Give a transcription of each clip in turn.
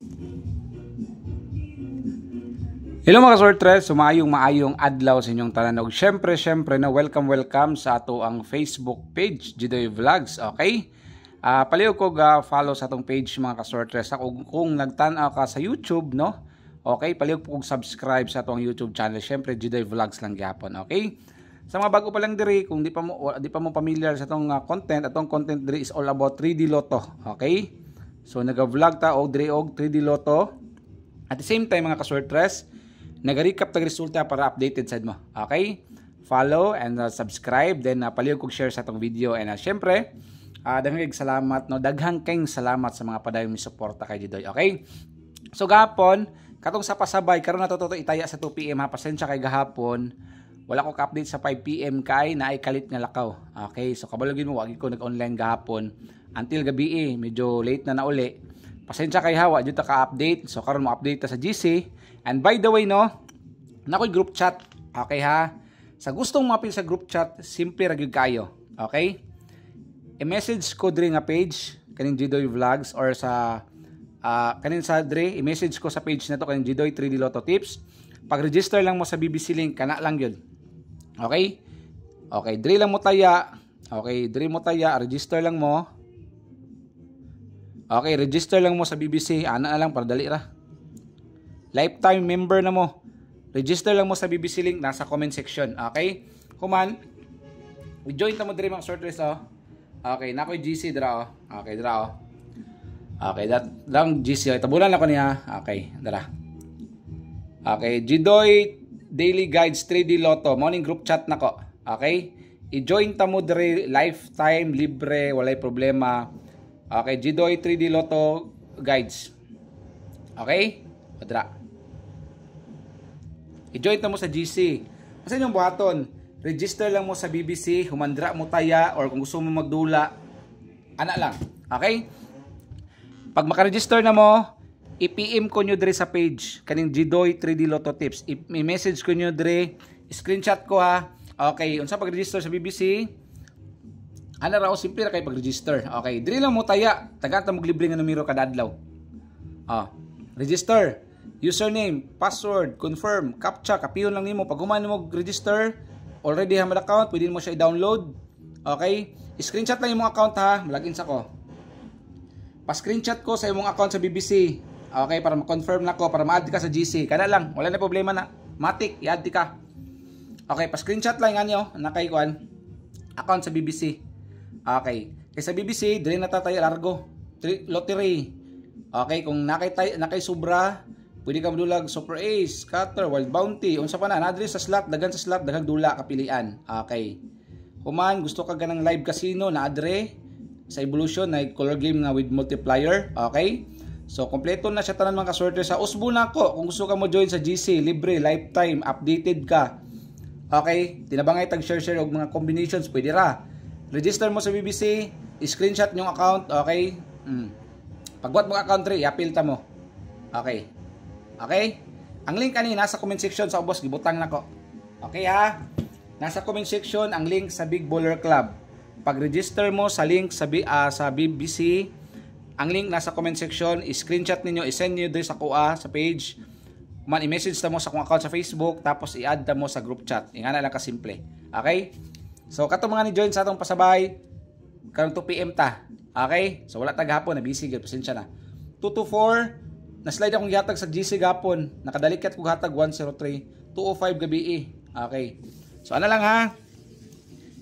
Hello mga kasortres, maayong adlaw sa inyong tanan. Syempre no, welcome sa ato ang Facebook page, Jidoy Vlogs, okay? Paliw ko follow sa atong page mga kasortres. Kung nagtanaw ka sa YouTube, no? Okay, paliw ko subscribe sa atong YouTube channel. Syempre, Jidoy Vlogs lang gyapon, okay? Sa mga bago pa lang diri, kung di pa mo familiar sa atong content diri is all about 3D Lotto, okay? So naga-vlog ta og diri og 3D Lotto. At the same time mga kasortres, nag-recap tag resulta para updated sad mo. Okay? Follow and subscribe, then palihog kog share sa atong video, and syempre daghang salamat, no, daghang kayong salamat sa mga padayong misuporta kay Jidoy. Okay? So gahapon katong sa pasabay karon nato itaya sa 2 PM ha. Pasensya kay gahapon wala ko ka-update sa 5 PM kay naay kalit nga lakaw. Okay? So kabalogin mo wagi ko nag-online gahapon until gabi medyo late na uli. Pasensya kay hawa jud ta ka-update. So karon mo update ta sa GC. And by the way, no, nakoy group chat. Okay ha? Sa gustong mapil sa group chat, simple ra gyud kayo. Okay? I-message ko diri nga page kaning Jidoy Vlogs, or sa kanin sa diri, i-message ko sa page na to kaning Jidoy 3D Lotto Tips. Pag-register lang mo sa BBC link, kana lang yun. Okay? Okay, diri lang mo taya. Okay, diri mo taya, register lang mo. Okay, register lang mo sa BBC. Ana na lang para dali ra. Lifetime member na mo. Register lang mo sa BBC link, nasa comment section. Okay? Kuman, i-join ta mo diri mga sortlist, oh. Okay, nakoy GC dira, oh. Okay, dira, oh. Okay, lang GC. Tabunan ako niya. Okay, dira. Okay, Jidoy Daily Guides 3D Lotto. Morning group chat nako. Okay? I-join ta mo diri, lifetime, libre, walay problema. Okay, Jidoy 3D Lotto Guides. Okay? Dira. I-join mo sa GC. Kasi yung buhaton, register lang mo sa BBC, humandra mo taya, or kung gusto mo magdula, ana lang. Okay? Pag makaregister na mo, i-PM ko nyo diri sa page, kaning Jidoy 3D Lotto Tips. I-message ko nyo diri, screenshot ko ha. Okay, unsa pag-register sa BBC, ana raw, simple ra kay pag-register. Okay, diri lang mo taya, tagata mo libre nga numero kada adlaw. Register. Username, password, confirm, captcha, kapiyon lang nimo. Pag human mo register, already have an account, pwede mo siya i-download. Okay? I-screenshot lang yung mga account ha, malagin sa ko. Pa-screenshot ko sa imong account sa BBC. Okay, para ma-confirm na ko, para ma-add ka sa GC. Kana lang, wala na problema na. Matik, i-add ka. Okay, pa-screenshot lang nga nyo, nakay kuan account sa BBC. Okay. Kaya sa BBC, dili na tatay largo. Lottery. Okay, kung nakay sobra, pwede ka madulag Super Ace, Cutter, Wild Bounty, unsa pa na, nadri sa slot, dagan sa slot, daghang dula kapilian. Okay. Kuman gusto ka ganang live casino na adre sa Evolution na color game nga with multiplier. Okay? So kompleto na siya tanan mga kasorte sa usbo na ko. Kung gusto ka mo join sa GC, libre, lifetime, updated ka. Okay? Tinabangay tag share og mga combinations, pwede ra. Register mo sa BBC, screenshot yung account, okay? Pagbuhat mo account rin, i-appeal ta mo. Okay. Okay? Ang link kanina nasa comment section sa ubos, gibutang nako. Okay ha? Nasa comment section ang link sa Big Baller Club. Pag-register mo sa link sa BBC, ang link nasa comment section, i-screenshot ninyo, i-send niyo doon sa kuha sa page. Man i-message ta mo sa kung account sa Facebook, tapos i-add ta mo sa group chat. Ingana lang ka simple. Okay? So kato mga ni join sa atong pasabay karon 2 PM ta. Okay? So wala tag hapon na busy gyud, pasensya na. 2 to 4 na-slide akong gihatag sa GC gapon. Nakadalikat ko hatag 103, 205 gabi. Okay. So ano lang ha.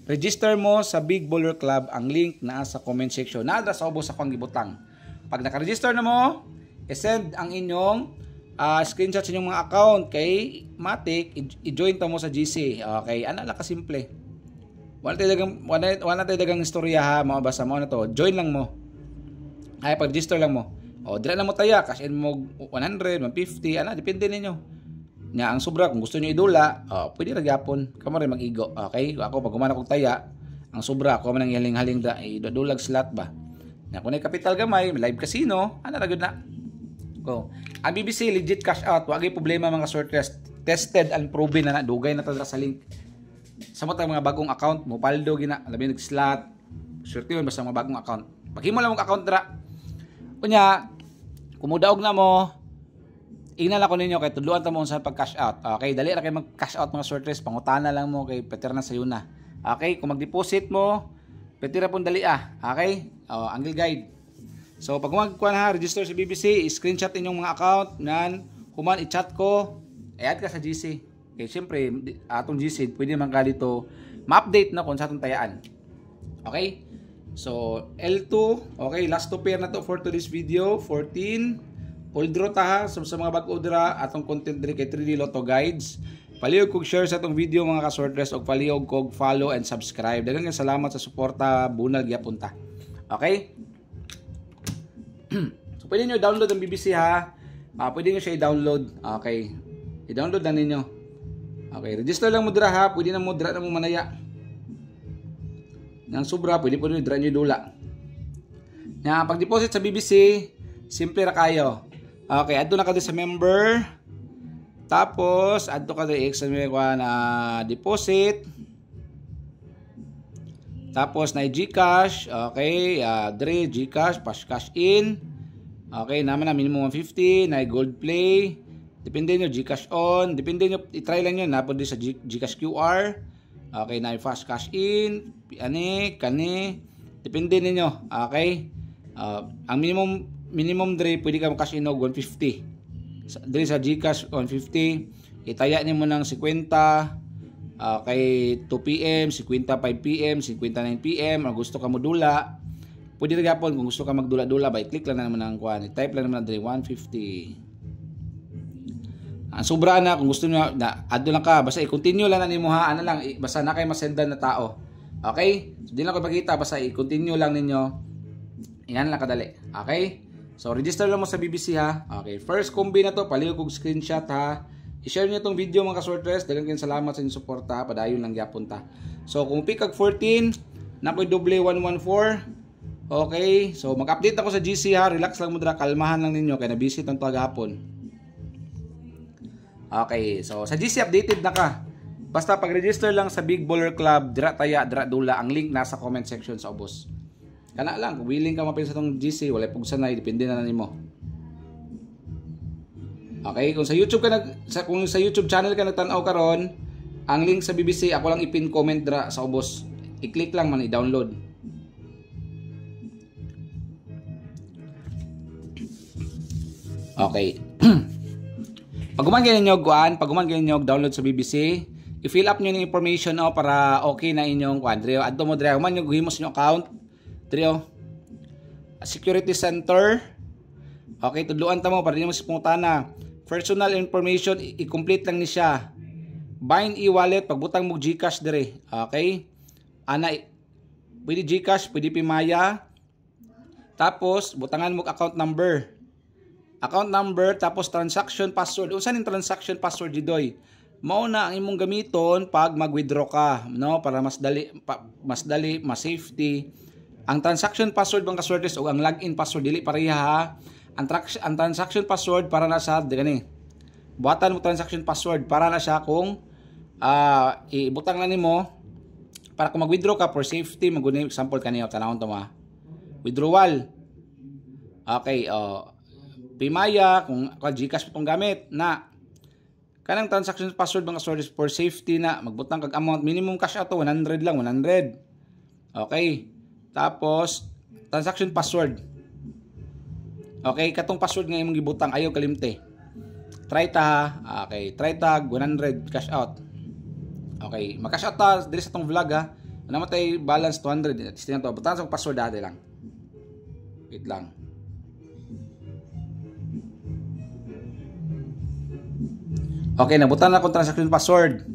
Register mo sa Big Baller Club, ang link na sa comment section. Naadra sa ubos akong gibutang. Pag naka-register na mo, i-send ang inyong screenshot sa inyong mga account kay Matic, i-join ta mo sa GC. Okay, ano lang kasimple. Wala tayo dagang istorya ha, mabasa mo na to. Join lang mo. Ay, pag-register lang mo. O, dira na mo taya, cash in mo 100, 150, depende ninyo. Nya ang sobra, kung gusto nyo idula, pwede ra gyapon. Kamo rin mag-igo, okay? Ako, pag kumana kong taya, ang sobra, ako man ang haling-haling idulag slot ba. Nya kung kapital gamay, live casino, ra gyud na. Ko. Ang BBC, legit cash out, wagay problema mga sorters. Tested and proven na dugay na tala sa link. Sa mga bagong account, mo paldo gina, labi nag-slot. Swerte yun, basta mga bagong account. Paghimo lang mong account dira. Kunya, Kumudaog na mo, ingnan ako ninyo kay tudluan ta mo sa pag-cash out. Okay, dali ra kay mag-cash out mga sorters, pangutana lang mo kay peter na sayo na. Okay, kung mag-deposit mo, petira pong dali Okay? Angle guide. So pag magkuha na register sa BBC, screenshot inyong mga account nan human i-chat ko, i-add ka sa GC. Okay, syempre atong GC pwede man ka dito ma-update na kung sa atong tayaan. Okay? So L2, okay, last to pair na to for today's video, 14. Old draw ta sa mga bag-o dira atong content diri kay 3D Lotto Guides. Palihog kog share sa atong video mga ka-sorters og palihog kog follow and subscribe. Daghang salamat sa suporta, bunal gyapon ta. Okay? So pwede niyo download ang BBC pwede niyo siya i-download. Okay. I-download na ninyo. Okay, register lang mo dira pwede na mo dira na mo manaya. Nang sobra pwede po niyo dira niyo dula. Nya pag-deposit sa BBC, simple ra kayo. Okay, adto na ka sa member. Tapos adto ka na deposit. Tapos na GCash, okay, dire GCash, cash in. Okay, naman na minimum 150, na Gold Play. Depende nyo GCash on, depende nyo i-try lang yun, napod sa GCash QR. Okay, na fast cash in, kani. Depende niyo, okay? Ang minimum dire pwede ka cash in og 150. Dire sa GCash 150, itaya nimo ng 50. Kay 2 PM, 55 PM, 59 PM, ang gusto ka modula, pwede rin gapon kung gusto ka magdula-dula, click lang naman ang kuan, type lang naman dire 150. Ang sobra na kung gusto niyo na adto lang ka, basta i-continue lang na nimo ana lang, basta na kay masendan na tao. Okay? So di lang ko pakita, basta i-continue lang ninyo. Yan lang kadali. Okay? So register lang mo sa BBC Okay, first combi na to, palihog kog screenshot I-share niyo tong video mga ka-sorters. Daghang salamat sa inyong suporta. Padayon lang gyapon ta. So kung pick 14, nakoy doble 114. Okay, so mag-update ako sa GC Relax lang mo dira, kalmahan lang ninyo kay na-visit ang tagahapon. Okay, so sa GC updated na ka. Basta pag-register lang sa Big Baller Club, dira taya, dira dula. Ang link nasa comment section sa ubos. Kana lang, kung willing ka mapil sa tong GC, wala pug sanay, depende na nimo. Okay, kung sa YouTube kung sa YouTube channel ka nagtan-aw karon, ang link sa BBC ako lang ipin comment dra sa ubos. I-click lang man i-download. Okay. Pag gumawa ninyo download sa BBC, i-fill up niyo ng information para okay na inyong quadrio. Adto mo dre, man yung guhimos niyo account. Dre Security Center. Okay, tudluan ta mo para di mo sipungtana. Personal information, i-complete lang ni siya. Bind e-wallet, pagbutang mo GCash dire. Okay? Pwede GCash, pwede Pimaya. Tapos, butangan mo account number. Account number, tapos transaction password. Unsan yung transaction password didoy? Mao na ang imong gamiton pag mag-withdraw ka, no? Para mas dali, mas safety. Ang transaction password bang ka-sorters o ang login password dili pareha Ang transaction password para na sa gani. Buhatan mo transaction password para na siya kung ibutang na nimo para kung mag-withdraw ka for safety, maguna example kaniya tanawon to withdrawal. Okay, Pimaya kung GCash itong gamit na kanang transaction password mga sources for safety na magbutang kag amount minimum cash out 100 lang 100. Okay. Tapos transaction password. Okay, katong password nga imong gibutang ayaw kalimte. Try ta okay, try tag 100 cash out. Okay, mag-cash out ta diri sa tong vlog namatay balance 200. Tingnan to, butang sa password dati lang. Wait lang. Okay, nabutan na akong transaction password.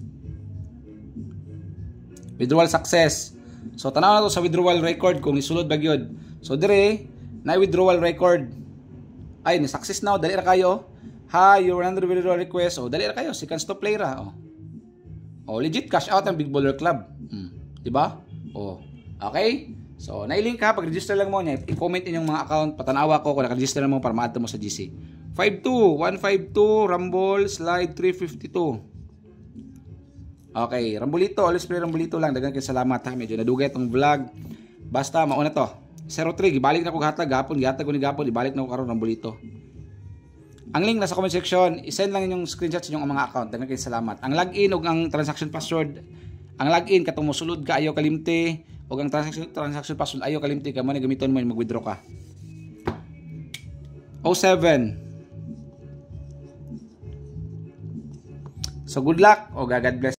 Withdrawal success. So tanaw na to sa withdrawal record kung isulod ba gyud. So dire na withdrawal record. Ay, ni success now, dali ra kayo. Your under withdrawal request. Dali ra kayo, second stop play ra. Legit cash out ang Big Baller Club. Di ba? Okay? So, nailink ka pag-register lang mo niya. I-comment inyong mga account, patanawa ko kung naka-register mo para ma-add mo sa GC. 152 Rumble slide 352. Okay, Rambulito, always play Rambulito lang. Daghang kay salamat medyo nadugay itong vlog. Basta mauna to. 03 gibalik na ko hatag gapon, gihatag ko ni gapon, ibalik na ko karon Rambulito. Ang link nasa comment section. I-send lang yung screenshot sa inyong mga account. Daghang kay salamat. Ang login ug ang transaction password, ang login katong mosulod ka ayaw kalimti, ug ang transaction password ayaw kalimti ka man gamiton mo mag-withdraw ka. 07. So good luck o God bless.